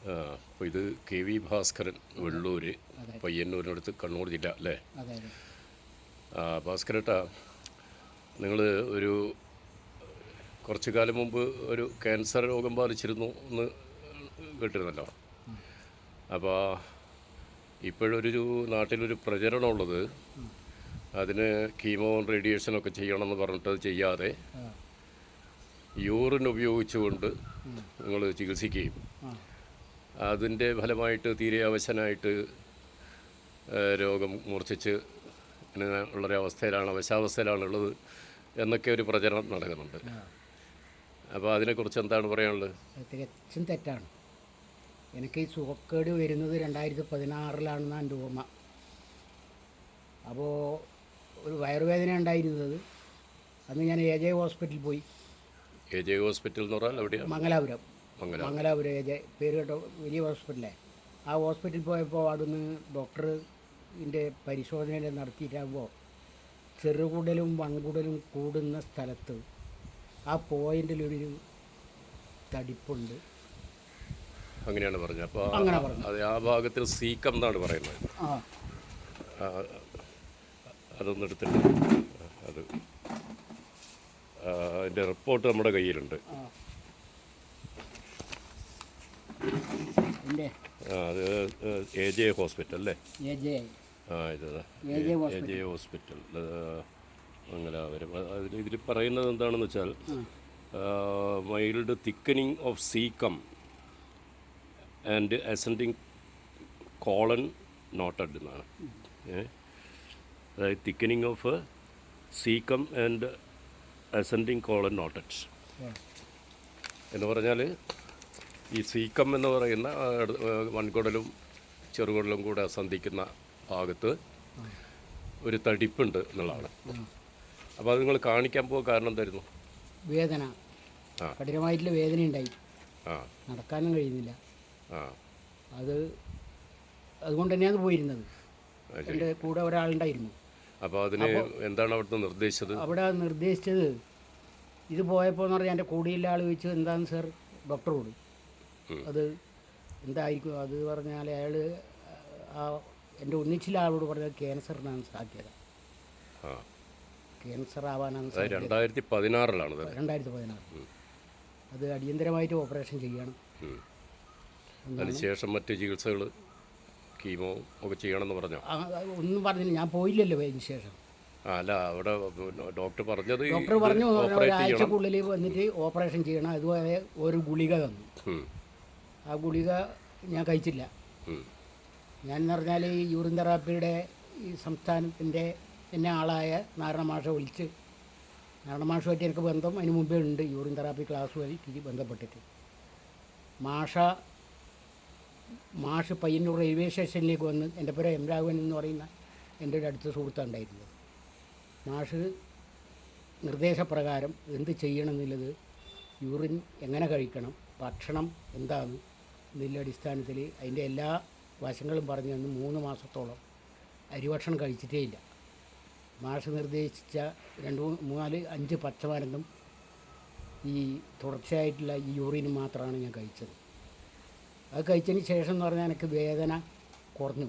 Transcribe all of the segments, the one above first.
അപ്പോൾ ഇത് KV ഭാസ്കരൻ, വെള്ളൂർ, അതെ പയ്യന്നൂരിനടുത്ത്, കണ്ണൂർ ജില്ല അല്ലേ? അതെ അതെ. ഭാസ്കരേട്ടാ, നിങ്ങൾ ഒരു കുറച്ച് കാലം മുമ്പ് ഒരു ക്യാൻസർ രോഗം ബാധിച്ചിരുന്നു എന്ന് കേട്ടിരുന്നല്ലോ. അപ്പോൾ ഇപ്പോഴൊരു നാട്ടിലൊരു പ്രചരണമുള്ളത് അതിന് കീമോ റേഡിയേഷനൊക്കെ ചെയ്യണമെന്ന് പറഞ്ഞിട്ട് അത് ചെയ്യാതെ യൂറിൻ ഉപയോഗിച്ചുകൊണ്ട് നിങ്ങൾ ചികിത്സിക്കുകയും അതിൻ്റെ ഫലമായിട്ട് തീരെ അവശനായിട്ട് രോഗം മൂർച്ഛിച്ച് ഇങ്ങനെ ഉള്ളൊരവസ്ഥയിലാണ്, അവശാവസ്ഥയിലാണുള്ളത് എന്നൊക്കെ ഒരു പ്രചരണം നടക്കുന്നുണ്ട്. അപ്പോൾ അതിനെക്കുറിച്ച് എന്താണ് പറയാനുള്ളത്? തികച്ചും തെറ്റാണ്. എനിക്ക് ഈ സുഖക്കേട് വരുന്നത് 2016 എൻ്റെ ഓർമ്മ. അപ്പോൾ ഒരു വയറുവേദന ഉണ്ടായിരുന്നത്. അന്ന് ഞാൻ AJ ഹോസ്പിറ്റലിൽ പോയി. AJ ഹോസ്പിറ്റൽ എന്ന് പറഞ്ഞാൽ എവിടെയാണ്? മംഗലാപുരം AJ, പേര് കേട്ടോ, വലിയ ഹോസ്പിറ്റലേ. ആ ഹോസ്പിറ്റലിൽ പോയപ്പോൾ അവിടുന്ന് ഡോക്ടറിൻ്റെ പരിശോധന നടത്തിയിട്ടാകുമ്പോൾ ചെറുകുടലും വൻകുടലും കൂടുന്ന സ്ഥലത്ത് ആ പോയിന്റിലൊരു തടിപ്പുണ്ട്. അങ്ങനെയാണ് പറഞ്ഞത്. അപ്പോൾ അങ്ങനെ പറഞ്ഞു. അത് ആ ഭാഗത്തിൽ സീക്കം എന്നാണ് പറയുന്നത്. അതൊന്നും എടുത്തിട്ട് അത് അതിൻ്റെ റിപ്പോർട്ട് നമ്മുടെ കയ്യിലുണ്ട്. അത് AJ ഹോസ്പിറ്റൽ അല്ലേ? ഇത് AJ ഹോസ്പിറ്റൽ മംഗലാപുരം. ഇതിൽ പറയുന്നത് എന്താണെന്ന് വെച്ചാൽ mild thickening of caecum and ascending colon noted എന്നാണ്. അതായത് thickening of caecum and ascending colon noted എന്ന് പറഞ്ഞാൽ ഈ സീക്കം എന്ന് പറയുന്ന വൻകുടലും ചെറുകുടലും കൂടെ സന്ധിക്കുന്ന ഭാഗത്ത് ഒരു തടിപ്പുണ്ട് എന്നുള്ളതാണ്. അപ്പോൾ അത് നിങ്ങൾ കാണിക്കാൻ പോകുക കാരണം എന്തായിരുന്നു? വേദന, കഠിനമായിട്ടുള്ള വേദന ഉണ്ടായി, നടക്കാനും കഴിയുന്നില്ല. അതുകൊണ്ട് തന്നെയാണ് പോയിരുന്നത്. എൻ്റെ കൂടെ ഒരാളുണ്ടായിരുന്നു. അപ്പോൾ അതിന് എന്താണ് അവിടുത്തെ നിർദ്ദേശിച്ചത്? അവിടെ നിർദ്ദേശിച്ചത് ഇത് പോയപ്പോൾ എന്ന് പറഞ്ഞാൽ എൻ്റെ കൂടെയുള്ള ആൾ ചോദിച്ചു, എന്താണ് സാർ ഡോക്ടറോട്, അത് എന്തായിരിക്കും? അത് പറഞ്ഞാൽ അയാൾ എൻ്റെ ഒന്നിച്ചില്ല ആളോട് പറഞ്ഞത് ക്യാൻസറിനാണ് സാധ്യത, ക്യാൻസർ ആവാനാണ് 2016. 2016. അത് അടിയന്തരമായിട്ട് ഓപ്പറേഷൻ ചെയ്യണം. അതിനുശേഷം മറ്റ് ചികിത്സകൾ, കീമോ ഒക്കെ ചെയ്യണമെന്ന് പറഞ്ഞോ? ഒന്നും പറഞ്ഞില്ല, ഞാൻ പോയില്ലല്ലോ അതിന് ശേഷം. അല്ല, അവിടെ ഡോക്ടർ പറഞ്ഞു ഒരാഴ്ചക്കുള്ളിൽ വന്നിട്ട് ഓപ്പറേഷൻ ചെയ്യണം. അതുപോലെ ഒരു ഗുളിക തന്നു. ആ ഗുളിക ഞാൻ കഴിച്ചില്ല. ഞാൻ എന്ന് പറഞ്ഞാൽ ഈ യൂറിൻ തെറാപ്പിയുടെ ഈ സംസ്ഥാനത്തിൻ്റെ എന്നെ ആളായ നാരായണ മാഷെ വിളിച്ച്, നാരായണ മാഷുമായിട്ട് എനിക്ക് ബന്ധം അതിന് മുമ്പേ ഉണ്ട്, യൂറിൻ തെറാപ്പി ക്ലാസ്സുമായിട്ട് ബന്ധപ്പെട്ടിട്ട്. മാഷ് പയ്യന്നൂർ റെയിൽവേ സ്റ്റേഷനിലേക്ക് വന്ന്, എൻ്റെ പേര് M. രാഘവൻ എന്ന് പറയുന്ന എൻ്റെ ഒരു അടുത്ത സുഹൃത്താണ് ഉണ്ടായിരുന്നത്. മാഷ് നിർദ്ദേശപ്രകാരം എന്ത് ചെയ്യണം എന്നുള്ളത്, യൂറിൻ എങ്ങനെ കഴിക്കണം, ഭക്ഷണം എന്താണ് എന്നുള്ള അടിസ്ഥാനത്തിൽ അതിൻ്റെ എല്ലാ വശങ്ങളും പറഞ്ഞു തന്ന് 3 മാസത്തോളം അരിഭക്ഷണം കഴിച്ചിട്ടേ ഇല്ല. മാഷ് നിർദ്ദേശിച്ച 2, 3, 4, 5 പച്ചമരുന്നും ഈ തുടർച്ചയായിട്ടുള്ള ഈ യൂറിനും മാത്രമാണ് ഞാൻ കഴിച്ചത്. അത് കഴിച്ചതിന് ശേഷം എന്ന് പറഞ്ഞാൽ എനിക്ക് വേദന കുറഞ്ഞു.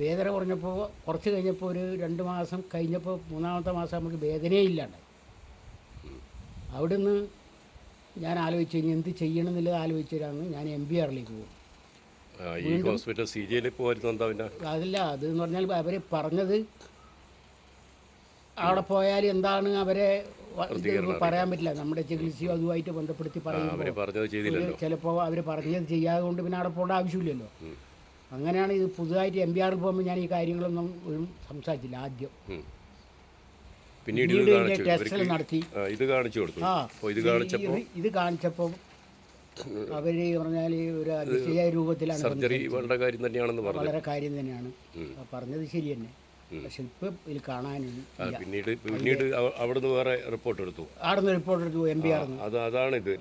വേദന കുറഞ്ഞപ്പോൾ കുറച്ച് കഴിഞ്ഞപ്പോൾ ഒരു 2 മാസം കഴിഞ്ഞപ്പോൾ 3-ാമത്തെ മാസം നമുക്ക് വേദനയേ ഇല്ലാണ്ടായി. അവിടുന്ന് ഞാൻ ആലോചിച്ചു ഇനി എന്ത് ചെയ്യണം എന്നുള്ളത് ആലോചിച്ചിട്ടാണ് ഞാൻ MBRലേക്ക് പോകും. അതല്ല, അതെന്ന് പറഞ്ഞാൽ അവർ പറഞ്ഞത് അവിടെ പോയാൽ എന്താണ് അവരെ പറയാൻ പറ്റില്ല. നമ്മുടെ ചികിത്സയോ അതുമായിട്ട് ബന്ധപ്പെടുത്തി പറയുമ്പോൾ ചിലപ്പോൾ അവർ പറഞ്ഞത് ചെയ്യാതെ കൊണ്ട് പിന്നെ അവിടെ പോകേണ്ട ആവശ്യമില്ലല്ലോ. അങ്ങനെയാണ് ഇത് പുതുതായിട്ട് MBRൽ പോകുമ്പോൾ ഞാൻ ഈ കാര്യങ്ങളൊന്നും സംസാരിച്ചില്ല. ആദ്യം പിന്നീട് ടെസ്റ്റുകൾ നടത്തി ഇത് കാണിച്ചപ്പോൾ അവർ പറഞ്ഞാൽ ഒരു അതിശയ രൂപത്തിലാണ് സർജറി വേണ്ട കാര്യം തന്നെയാണെന്ന് പറഞ്ഞു. വളരെ കാര്യം തന്നെയാണ് പറഞ്ഞത്, ശരി തന്നെ. പക്ഷെ ഇപ്പം ഇതിൽ കാണാനും പിന്നീട് അവിടുന്ന് വേറെ റിപ്പോർട്ട് എടുത്തു. MBR. അതാണിത്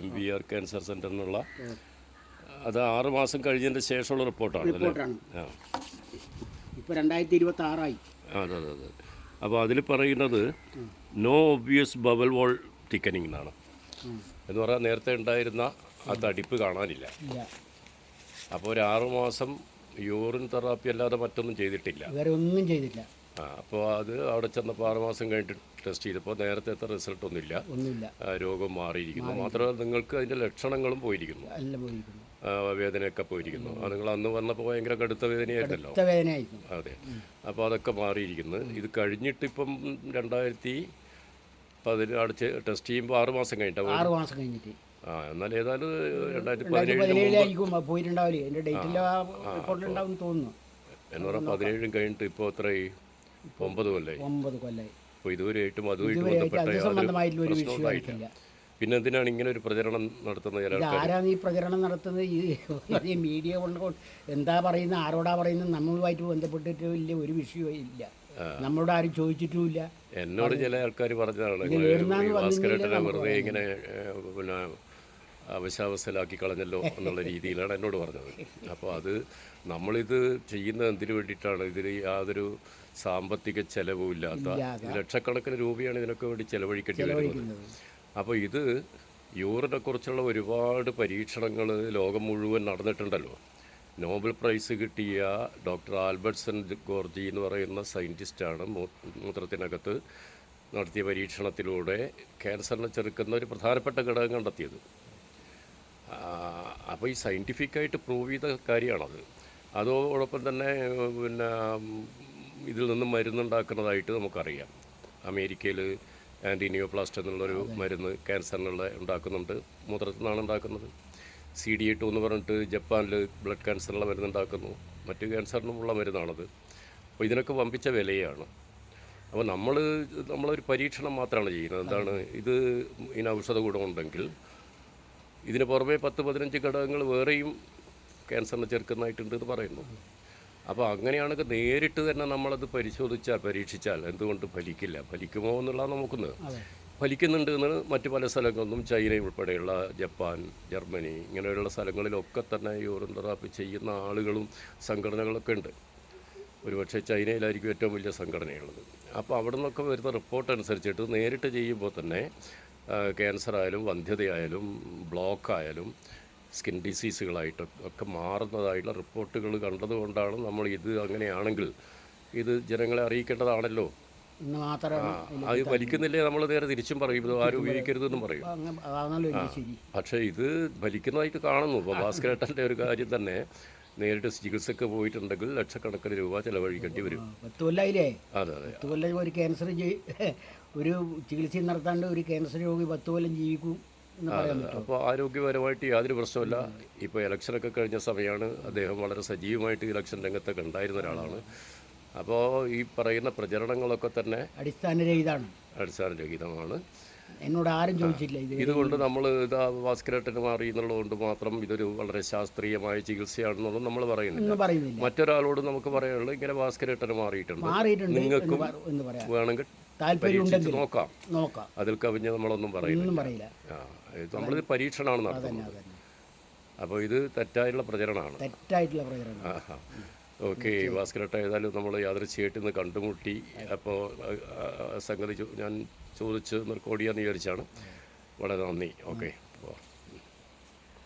MBR ക്യാൻസർ സെൻ്റർ എന്നുള്ള, അത് 6 മാസം കഴിഞ്ഞതിൻ്റെ ശേഷമുള്ള റിപ്പോർട്ടാണ്. ഇപ്പോൾ 2026 അതെ. അപ്പോൾ അതിൽ പറയുന്നത് നോ ഒബ്വിയസ് ബബിൾ വാൾ തിക്കനിങ് എന്നാണ്. എന്ന് പറഞ്ഞാൽ നേരത്തെ ഉണ്ടായിരുന്ന ആ തടിപ്പ് കാണാനില്ല. ഇല്ല. അപ്പോൾ ഒരു 6 മാസം യൂറിൻ തെറാപ്പി അല്ലാതെ മറ്റൊന്നും ചെയ്തിട്ടില്ല. വേറെ ഒന്നും ചെയ്തില്ല. അപ്പോൾ അത് അവിടെ ചെന്നപ്പോൾ 6 മാസം കഴിഞ്ഞിട്ട് ടെസ്റ്റ് ചെയ്തപ്പോൾ നേരത്തെ റിസൾട്ടൊന്നുമില്ല. ഒന്നുമില്ല. രോഗം മാറിയിരിക്കുന്നു. മാത്രമല്ല നിങ്ങൾക്ക് അതിൻ്റെ ലക്ഷണങ്ങളും പോയിരിക്കുന്നു. എല്ലാം പോയിരിക്കുന്നു. വേദനയൊക്കെ പോയിരിക്കുന്നു. നിങ്ങൾ അന്ന് വന്നപ്പോൾ ഭയങ്കര കടുത്ത വേദനയായിട്ടല്ലോ. വേദനയായിരുന്നു. അതെ. അപ്പോൾ അതൊക്കെ മാറിയിരിക്കുന്നു. ഇത് കഴിഞ്ഞിട്ടിപ്പം 2017 ടെസ്റ്റ് ചെയ്യുമ്പോൾ 6 മാസം കഴിഞ്ഞിട്ടാണ്. 6 മാസം കഴിഞ്ഞിട്ട്. എന്നാൽ ഏതായാലും 2017 പോയിട്ടുണ്ടാവില്ലേ? എൻ്റെ ഡേറ്റിൻ്റെ റിപ്പോർട്ടിലുണ്ടാവും തോന്നുന്നു. എന്ന് പറഞ്ഞാൽ 17 കഴിഞ്ഞിട്ട് ഇപ്പോൾ എത്രയായി? 9 കൊല്ലമായി. 9 കൊല്ലമായി. അപ്പോൾ ഇതുവരെയായിട്ടും അതുമായിട്ട് ബന്ധപ്പെട്ട യാതൊരു പ്രശ്നവും ഉണ്ടായിട്ടില്ല. പിന്നെ എന്തിനാണ് ഇങ്ങനെ ഒരു പ്രചരണം നടത്തുന്നത്? ആരാണ് ഈ പ്രചരണം നടത്തുന്നത്? ഈ മീഡിയ കൊണ്ട് എന്താ പറയുന്നത്, ആരോടാ പറയുന്നത്? നമ്മളുമായിട്ട് ബന്ധപ്പെട്ടിട്ട് വലിയ ഒരു വിഷയവും ഇല്ല. നമ്മളോട് ആരും ചോദിച്ചിട്ടുമില്ല. എന്നോട് ചില ആൾക്കാർ പറഞ്ഞതാണ് ഭാസ്കരേട്ടനെ വെറുതെ ഇങ്ങനെ പിന്നെ അവശാവസ്ഥയിലാക്കി കളഞ്ഞല്ലോ എന്നുള്ള രീതിയിലാണ് എന്നോട് പറഞ്ഞത്. അപ്പോൾ അത് നമ്മളിത് ചെയ്യുന്നത് എന്തിനു വേണ്ടിയിട്ടാണ്? ഇതിൽ യാതൊരു സാമ്പത്തിക ചെലവും ഇല്ലാത്ത ലക്ഷക്കണക്കിന് രൂപയാണ് ഇതിനൊക്കെ വേണ്ടി ചെലവഴിക്കേണ്ടി വരുന്നത്. അപ്പോൾ ഇത് യൂറിനെക്കുറിച്ചുള്ള ഒരുപാട് പരീക്ഷണങ്ങൾ ലോകം മുഴുവൻ നടന്നിട്ടുണ്ടല്ലോ. നോബൽ പ്രൈസ് കിട്ടിയ ഡോക്ടർ ആൽബർട്ട്സൺ ഗോർജി എന്ന് പറയുന്ന സയൻറ്റിസ്റ്റാണ് മൂത്രത്തിനകത്ത് നടത്തിയ പരീക്ഷണത്തിലൂടെ ക്യാൻസറിനെ ചെറുക്കുന്ന ഒരു പ്രധാനപ്പെട്ട ഘടകം കണ്ടെത്തിയത്. അപ്പോൾ ഈ സയൻറ്റിഫിക്കായിട്ട് പ്രൂവ് ചെയ്ത കാര്യമാണത്. അതോടൊപ്പം തന്നെ പിന്നെ ഇതിൽ നിന്നും മരുന്നുണ്ടാക്കുന്നതായിട്ട് നമുക്കറിയാം. അമേരിക്കയിൽ ആൻറ്റിനിയോപ്ലാസ്റ്റ് എന്നുള്ളൊരു മരുന്ന് ക്യാൻസറിനുള്ള ഉണ്ടാക്കുന്നുണ്ട്. മൂത്രത്തിൽ നിന്നാണ് ഉണ്ടാക്കുന്നത്. CD8 എന്ന് പറഞ്ഞിട്ട് ജപ്പാനിൽ ബ്ലഡ് ക്യാൻസറിനുള്ള മരുന്നുണ്ടാക്കുന്നു. മറ്റ് ക്യാൻസറിനുമുള്ള മരുന്നാണത്. അപ്പോൾ ഇതിനൊക്കെ വമ്പിച്ച വിലയാണ്. അപ്പോൾ നമ്മളൊരു പരീക്ഷണം മാത്രമാണ് ചെയ്യുന്നത്. എന്താണ് ഇത്? ഇതിന് ഔഷധ ഗുണമുണ്ടെങ്കിൽ ഇതിന് പുറമെ 10-15 ഘടകങ്ങൾ വേറെയും ക്യാൻസറിനെ ചെറുക്കുന്നതായിട്ടുണ്ട് എന്ന് പറയുന്നു. അപ്പോൾ അങ്ങനെയാണെങ്കിൽ നേരിട്ട് തന്നെ നമ്മളത് പരീക്ഷിച്ചാൽ എന്തുകൊണ്ട് ഫലിക്കില്ല? ഫലിക്കുമോ എന്നുള്ളതാണ് നോക്കുന്നത്. ഫലിക്കുന്നുണ്ട് എന്ന് മറ്റു പല സ്ഥലങ്ങളിലും, ചൈന ഉൾപ്പെടെയുള്ള ജപ്പാൻ, ജർമ്മനി ഇങ്ങനെയുള്ള സ്ഥലങ്ങളിലൊക്കെ തന്നെ യൂറിൻ തെറാപ്പി ചെയ്യുന്ന ആളുകളും സംഘടനകളൊക്കെ ഉണ്ട്. ഒരുപക്ഷെ ചൈനയിലായിരിക്കും ഏറ്റവും വലിയ സംഘടനയുള്ളത്. അപ്പോൾ അവിടെ നിന്നൊക്കെ വരുന്ന റിപ്പോർട്ട് അനുസരിച്ചിട്ട് നേരിട്ട് ചെയ്യുമ്പോൾ തന്നെ ക്യാൻസറായാലും വന്ധ്യതയായാലും ബ്ലോക്കായാലും സ്കിൻ ഡിസീസുകളായിട്ടൊക്കെ മാറുന്നതായിട്ടുള്ള റിപ്പോർട്ടുകൾ കണ്ടതുകൊണ്ടാണ് നമ്മൾ ഇത് അങ്ങനെയാണെങ്കിൽ ഇത് ജനങ്ങളെ അറിയിക്കേണ്ടതാണല്ലോ. അത് ഫലിക്കുന്നില്ലേ നമ്മൾ നേരെ തിരിച്ചും പറയും, ഇത് ആരും ഉപയോഗിക്കരുതെന്നും പറയും. പക്ഷേ ഇത് ഫലിക്കുന്നതായിട്ട് കാണുന്നു. ഇപ്പോൾ ഭാസ്കരേട്ടൻ്റെ ഒരു കാര്യം തന്നെ നേരിട്ട് ചികിത്സക്ക് പോയിട്ടുണ്ടെങ്കിൽ ലക്ഷക്കണക്കിന് രൂപ ചിലവഴിക്കേണ്ടി വരും. 10 കൊല്ലമായില്ലേ? അതെ അതെ. 10 കൊല്ലം ഒരു ക്യാൻസർ ഒരു ചികിത്സ നടത്താണ്ട് ഒരു ക്യാൻസർ രോഗി 10 കൊല്ലം ജീവിക്കും എന്ന് പറയാൻ പറ്റും. അപ്പോൾ ആരോഗ്യപരമായിട്ട് യാതൊരു പ്രശ്നമില്ല. ഇപ്പോൾ ഇലക്ഷനൊക്കെ കഴിഞ്ഞ സമയമാണ്. അദ്ദേഹം വളരെ സജീവമായിട്ട് ഇലക്ഷൻ രംഗത്തൊക്കെ ഉണ്ടായിരുന്ന ഒരാളാണ്. അപ്പോൾ ഈ പറയുന്ന പ്രചരണങ്ങളൊക്കെ തന്നെ അടിസ്ഥാനരഹിതമാണ്. എന്നോട് ആരും ചോദിച്ചില്ല. ഇതുകൊണ്ട് നമ്മൾ ഭാസ്കരേട്ടന് മാറി എന്നുള്ളതുകൊണ്ട് മാത്രം ഇതൊരു വളരെ ശാസ്ത്രീയമായ ചികിത്സയാണെന്നുള്ളത് നമ്മൾ പറയുന്നില്ല. മറ്റൊരാളോട് നമുക്ക് പറയാനുള്ളത് ഇങ്ങനെ ഭാസ്കരേട്ടന് മാറിയിട്ടുണ്ട്, നിങ്ങൾക്കും വേണമെങ്കിൽ പരീക്ഷിച്ച് നോക്കാം. അതിൽ കവിഞ്ഞ് നമ്മളൊന്നും പറയില്ല. നമ്മളിത് പരീക്ഷണമാണ് നടത്തുന്നത്. അപ്പോൾ ഇത് തെറ്റായിട്ടുള്ള പ്രചരണമാണ്. ഓക്കെ, ഭാസ്കരേട്ട ഏതായാലും നമ്മൾ യാദൃച്ഛികമായിട്ട് ഇന്ന് കണ്ടുമുട്ടി. അപ്പോൾ സംഗതി ഞാൻ ചോദിച്ച് റെക്കോർഡ് ചെയ്യാമെന്ന് വിചാരിച്ചാണ്. വളരെ നന്ദി. ഓക്കെ.